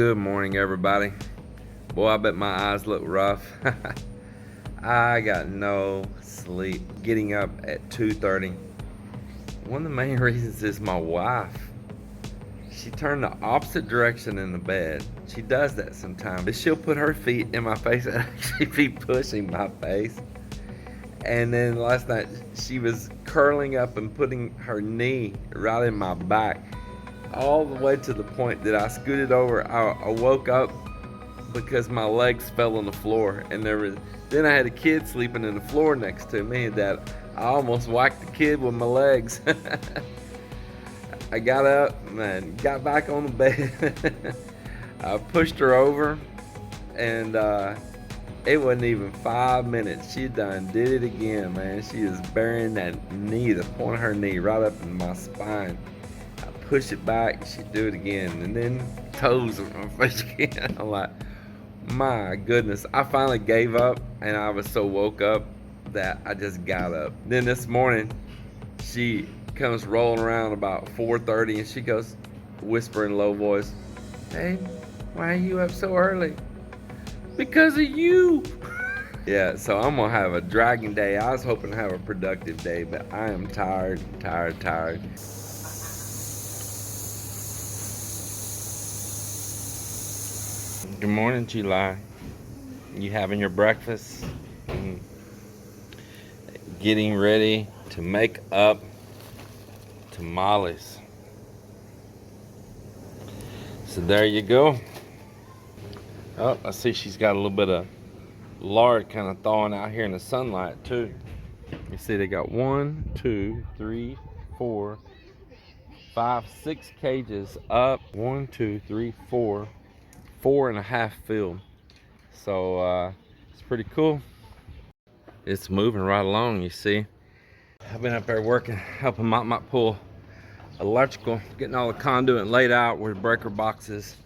Good morning, everybody. Boy, I bet my eyes look rough. I got no sleep. Getting up at 2:30. One of the main reasons is my wife. She turned the opposite direction in the bed. She does that sometimes. But she'll put her feet in my face and actually be pushing my face. And then last night, she was curling up and putting her knee right in my back, all the way to the point that I scooted over. I woke up because my legs fell on the floor, and then I had a kid sleeping in the floor next to me, and that I almost whacked the kid with my legs. I got up and got back on the bed. I pushed her over, and it wasn't even 5 minutes. She done did it again, man. She was burying that knee, the point of her knee, right up in my spine. I push it back, she'd do it again, and then toes on my face again. I'm like, my goodness. I finally gave up, and I was so woke up that I just got up. Then this morning, she comes rolling around about 4:30, and she goes, whispering low voice, "Hey, why are you up so early?" "Because of you." Yeah, so I'm gonna have a dragging day. I was hoping to have a productive day, but I am tired. Good morning, July. You having your breakfast? Getting ready to make up tamales. So there you go. Oh, I see she's got a little bit of lard kind of thawing out here in the sunlight too. You see they got 1, 2, 3, 4, 5, 6 cages up. 1, 2, 3, 4, 4.5 filled. So it's pretty cool. It's moving right along, you see. I've been up there working, helping Mak Mak pull electrical, getting all the conduit laid out with breaker boxes.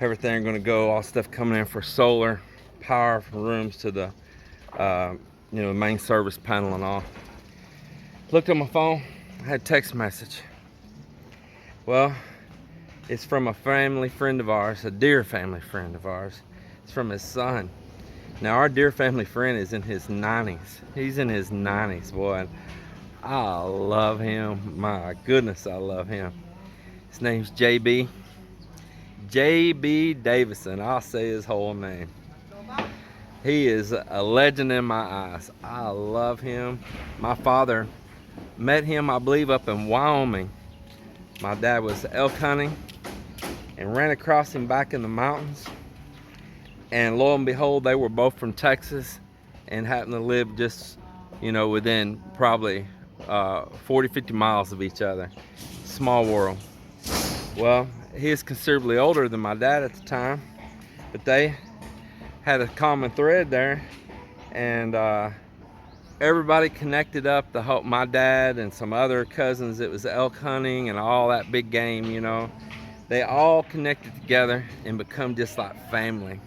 Everything gonna go, all stuff coming in for solar power from rooms to the main service panel and all. Looked at my phone, I had a text message. Well, it's from a family friend of ours, a dear family friend of ours. It's from his son. Now our dear family friend is in his 90s. He's in his 90s, boy. And I love him. My goodness, I love him. His name's JB. JB Davison. I'll say his whole name. He is a legend in my eyes. I love him. My father met him, I believe, up in Wyoming. My dad was elk hunting and ran across him back in the mountains. And lo and behold, they were both from Texas and happened to live just, within probably 40, 50 miles of each other. Small world. Well, he is considerably older than my dad at the time, but they had a common thread there, and everybody connected up. My dad and some other cousins, it was elk hunting and all that big game, They all connected together and become just like family.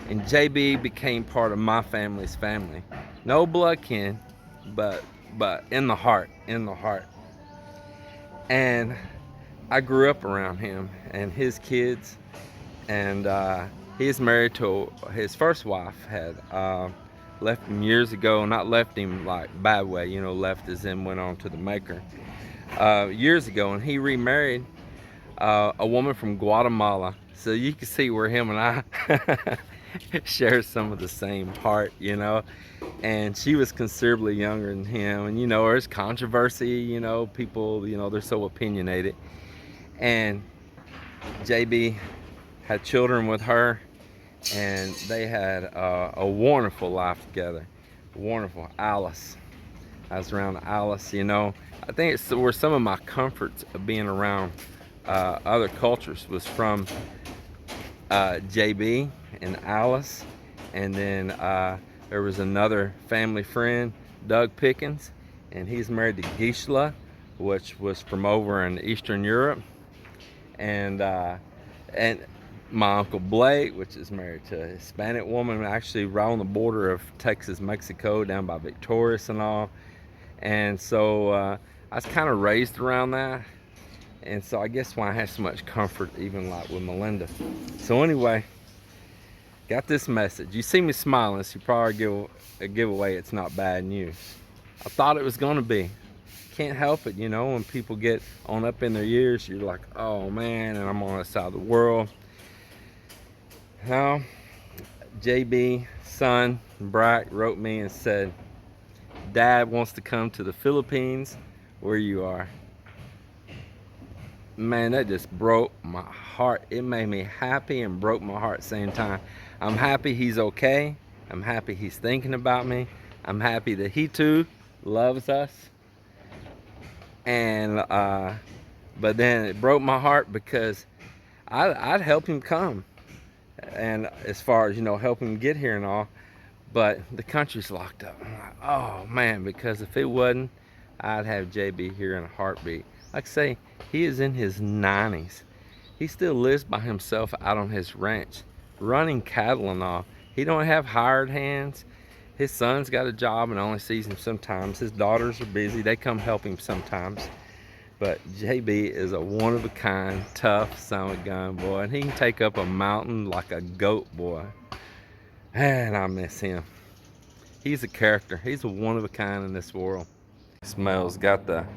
And JB became part of my family's family. No blood kin, but in the heart. And I grew up around him and his kids, and he's married to his first wife. Had left him years ago. Not left him like bad way, left as in went on to the maker years ago, and he remarried a woman from Guatemala. So you can see where him and I share some of the same heart, and she was considerably younger than him, and there's controversy, people, they're so opinionated. And JB had children with her, and they had a wonderful life together. Wonderful. Alice, I was around Alice. I think it's where some of my comforts of being around other cultures was from JB and Alice. And then there was another family friend, Doug Pickens, and he's married to Gisela, which was from over in Eastern Europe. And my Uncle Blake, which is married to a Hispanic woman, actually right on the border of Texas, Mexico, down by Victorious and all. And so I was kind of raised around that. And so I guess why I have so much comfort, even like with Melinda. So anyway, got this message. You see me smiling, so you probably give a giveaway it's not bad news. I thought it was gonna be. Can't help it, you know, when people get on up in their years, you're like, oh man, and I'm on the side of the world. Now, JB, son, Brack wrote me and said, Dad wants to come to the Philippines where you are. Man, that just broke my heart. It made me happy and broke my heart at the same time. I'm happy he's okay. I'm happy he's thinking about me. I'm happy that he too loves us. And but then it broke my heart because I'd help him come, and as far as, you know, help him get here and all, but the country's locked up. I'm like, oh man, because if it wasn't, I'd have JB here in a heartbeat. Like I say, he is in his 90s. He still lives by himself out on his ranch, running cattle and all. He don't have hired hands. His son's got a job and only sees him sometimes. His daughters are busy. They come help him sometimes. But JB is a one-of-a-kind, tough son of a gun, boy. And he can take up a mountain like a goat, boy. And I miss him. He's a character. He's a one-of-a-kind in this world. Smells got the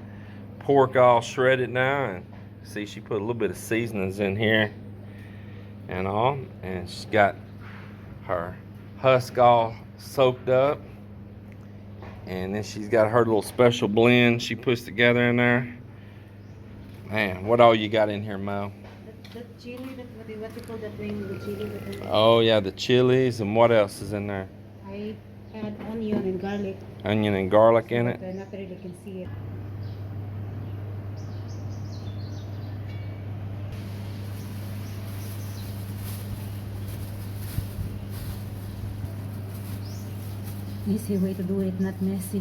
pork all shredded now. And see, she put a little bit of seasonings in here and all. And she's got her husk all soaked up, and then she's got her little special blend she puts together in there. Man, what all you got in here, Mo? The chili, what you call that thing, the chili. Oh yeah, the chilies, and what else is in there? I add onion and garlic. Onion and garlic in it. Not really can see it. Easy way to do it, not messy.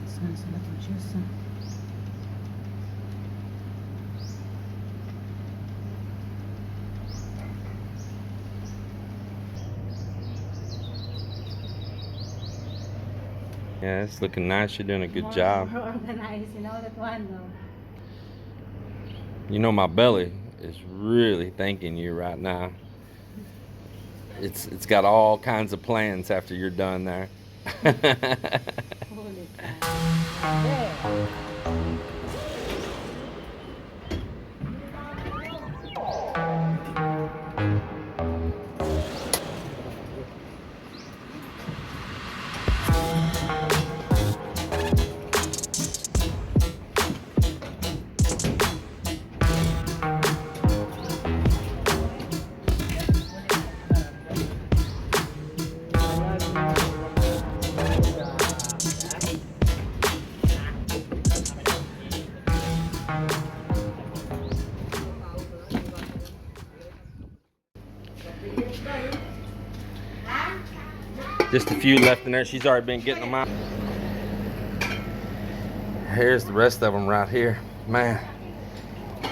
Smells a little juicy. Yeah, it's looking nice. You're doing a good job. More organized, you know that one though. You know, my belly is really thanking you right now. It's got all kinds of plans after you're done there. Holy cow. There. Just a few left in there. She's already been getting them out. Here's the rest of them right here. Man,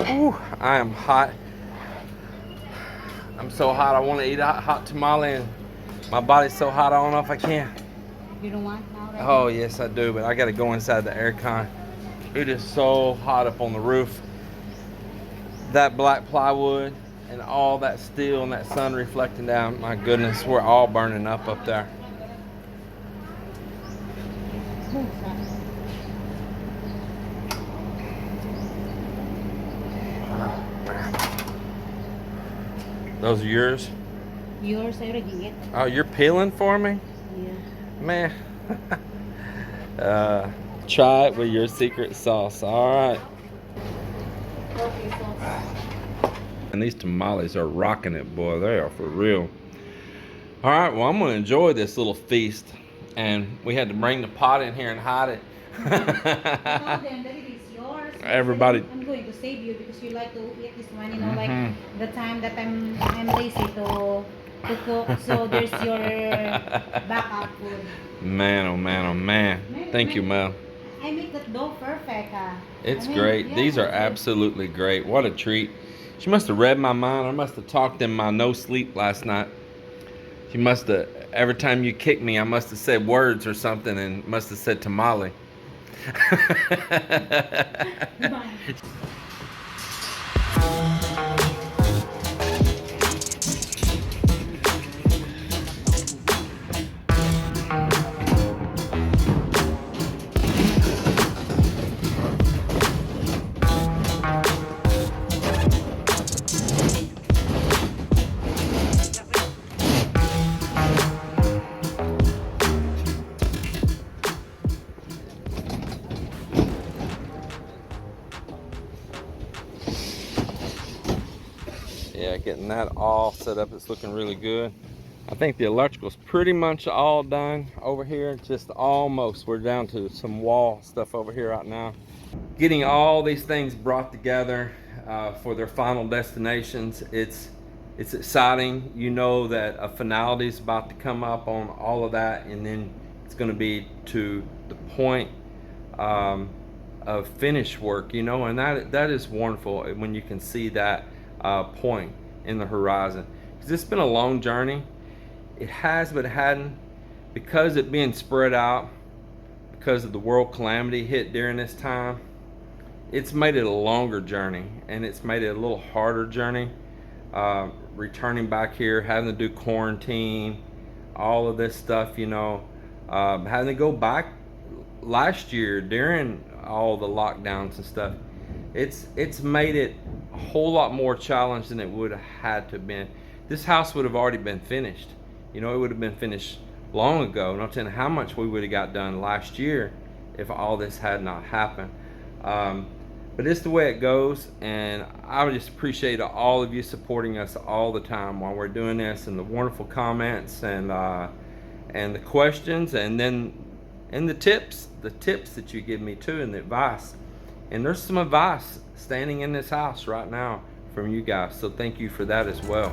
ooh, I am hot. I'm so hot. I want to eat a hot tamale, and my body's so hot I don't know if I can. You don't want now? Right? Oh yes, I do, but I got to go inside the aircon. It is so hot up on the roof. That black plywood and all that steel and that sun reflecting down. My goodness, we're all burning up there. Those are yours? Yours, I already get. Oh, you're peeling for me? Yeah. Man. Try it with your secret sauce. All right. Okay, so And these tamales are rocking it, boy. They are for real. All right, well, I'm gonna enjoy this little feast. And we had to bring the pot in here and hide it. I told them that it is yours. Because Everybody. I'm going to save you because you like to eat this one. You know, like Mhm. the time that I'm lazy to cook. So there's your backup food. Man, oh man, oh man. Thank you, Mel. I make that dough perfect. It's I mean, great. yeah, These are it's good. absolutely great. What a treat. She must have read my mind. I must have talked in my no sleep last night. She must have, every time you kicked me, I must have said words or something and must have said tamale. Bye. Yeah, getting that all set up. It's looking really good. I think the electrical's pretty much all done over here. Just almost. We're down to some wall stuff over here right now. Getting all these things brought together for their final destinations. It's exciting. You know that a finality is about to come up on all of that, and then it's going to be to the point of finished work. You know, and that is wonderful when you can see that point in the horizon. Because it's been a long journey. It has, but it hadn't, because it being spread out, because of the world calamity hit during this time. It's made it a longer journey, and it's made it a little harder journey. Returning back here, having to do quarantine, all of this stuff, you know, having to go back last year during all the lockdowns and stuff. It's made it a whole lot more challenged than it would have had to have been. This house would have already been finished. You know, it would have been finished long ago. Not telling how much we would have got done last year if all this had not happened. But it's the way it goes, and I would just appreciate all of you supporting us all the time while we're doing this, and the wonderful comments and the questions, and the tips that you give me too, and the advice. And there's some advice standing in this house right now from you guys, so thank you for that as well.